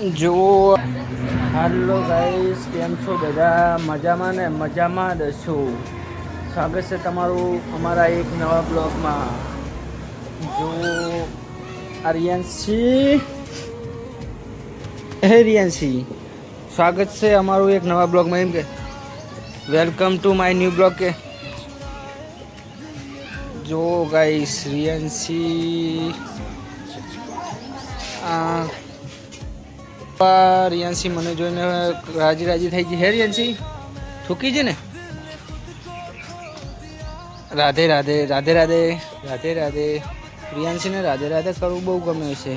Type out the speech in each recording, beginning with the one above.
જો હાલો ગાઈસ, કેમ છો બધા? મજામાં ને? મજામાં જ છો. સ્વાગત છે તમારું અમારા એક નવા બ્લોગમાં. જો આર્યનસી રિયન્સી, સ્વાગત છે અમારું એક નવા બ્લોગમાં. એમ કે welcome to my new blog. કે જો ગાઈસ, રિયન્સી રિયાન્સી મને જોઈને રાજી રાજી થઈ ગઈ. હે રિયાન્સી, થૂકી છે ને? રાધે રાધે રાધે રાધે રાધે રાધે. રિયાન્સીને રાધે રાધે કરવું બહુ ગમે છે.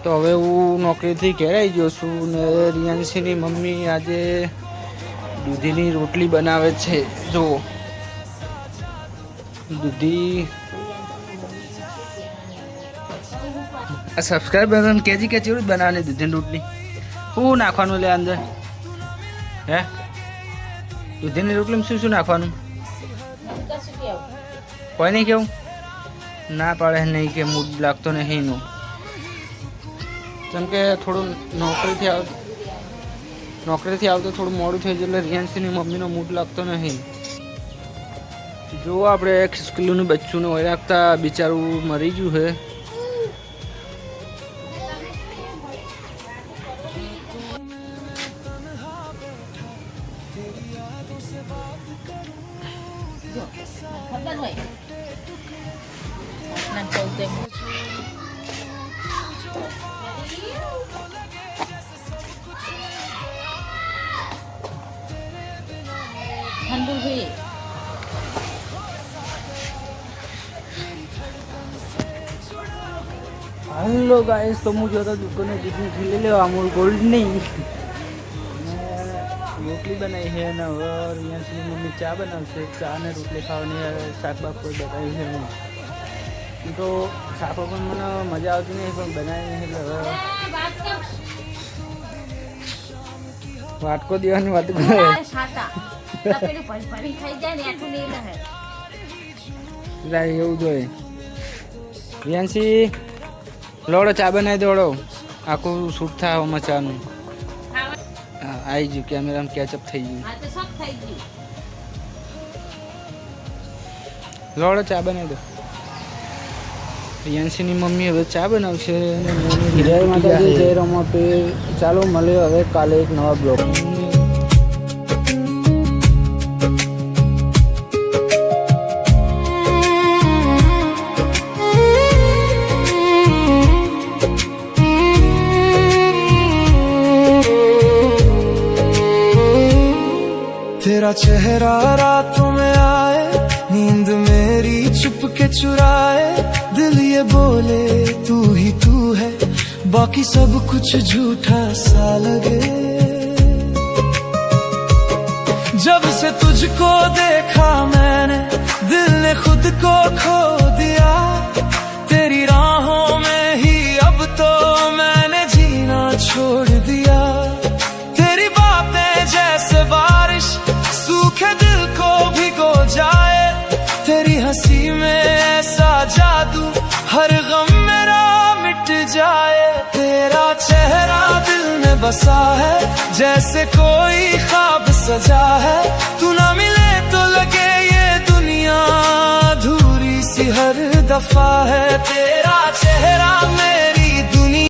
તો હવે હું નોકરીથી ઘેર આવી ગયો છું ને રિયાન્સીની મમ્મી આજે દૂધીની રોટલી બનાવે છે. જો દૂધી સબસ્ક્રાઈબર કેજી કે ચેવું બનાવવાની દૂધીની રોટલી. શું નાખવાનું લે અંદર? હે, દૂધીની રોટલીમાં શું શું નાખવાનું? કોઈ નહીં કેવું? ના પાડે નહીં કે મૂડ લાગતો નહીં એનું. કેમ કે થોડું નોકરીથી આવતો થોડું મોડું થઈ ગયું એટલે રિયાન્સીની મમ્મીનો મૂડ લાગતો નહીં. જો આપણે એક સ્કૂલનું બચ્ચું હોય રાખતા બિચારું મરી ગયું છે. हेलो गाइस, तो मुझे तो दुकान जितनी ले लो अमूल गोल्ड नहीं रोटली बनाई है ना. और यहाँ से मम्मी चा बनावશે. ચા ને રોટલી ખાવાની શાક બાક કોઈ બનાવી છે નહીં. તો શાકો પણ મને મજા આવતી નહીં પણ બનાવી એટલે હવે વાટકો દેવાની વાત કરે. એવું જોઈએ. રિયાન્સી લોડો ચા બનાવી દોડો, આખું શૂટ થાય મચાનું. આવી ગયું કેમેરામાં કેચઅપ થઈ ગયું. લોડો ચા બનાવી દો. રિયાન્સીની મમ્મી હવે ચા બનાવશે. જય માતાજી, જય રમાપીર. ચાલો મળ્યો હવે કાલે એક નવા બ્લોગ. तेरा चेहरा रातों में आए, नींद मेरी चुपके चुराए, दिल ये बोले तू ही तू है, बाकी सब कुछ झूठा सा लगे. जब से तुझको देखा मैंने, दिल ने खुद को खो दिया. तेरी राहों में ही अब तो मैंने जीना छोड़ दिया. तेरी बातें जैसे बारिश सूखे दिल को भिगो जाए. तेरी हंसी में ऐसा जादू, हर गम मेरा मिट जाए. तेरा चेहरा दिल में बसा है, जैसे कोई ख्वाब सजा है. तू ना मिले तो लगे ये दुनिया अधूरी सी हर दफा है. तेरा चेहरा मेरी